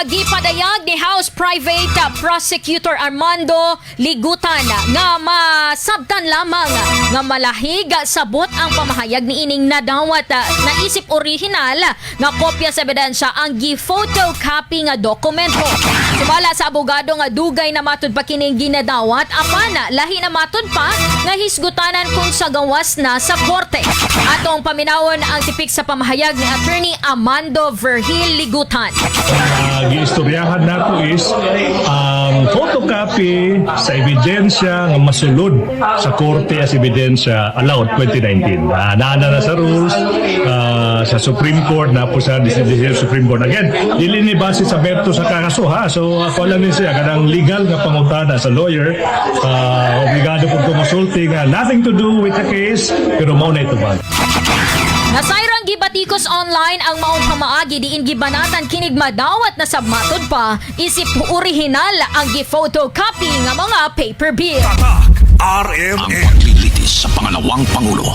Gipadayag ni House Private Prosecutor Amando Ligutan nga masabtan lamang nga malahi'g sabot ang pamahayag niining Madawat Isip orihinal nga kopya sa ebidensya ang Photocopy nga dokumento. Sumala sa abogado nga dugay na matud pa kining ginadawat apan lahi na matud pa nga hisgutanan kung sa gawas na sa korte. Atong paminawon ang tipik sa pamahayag ni Attorney Amando Ligutan. Giistoryahan nato is ang photocopy sa ebidensya nga masulod sa korte as ebidensya allowed 2019. Naana na sa rules sa Supreme Court na po sa decision Supreme Court. Again, dili ni base sa berto sa kakaso ha. So ako lang din siya kanang legal nga pangutana sa lawyer. Obligado po kumonsulti nga nothing to do with the case pero mao na ito ba. Nasayrang gibatikos online ang maong pamaagi diin gibanatan kinig madawat na sabmatod pa isip orihinal ang gi-photocopy nga mga paper bill. RMN. Ang paglilitis sa pangalawang pangulo.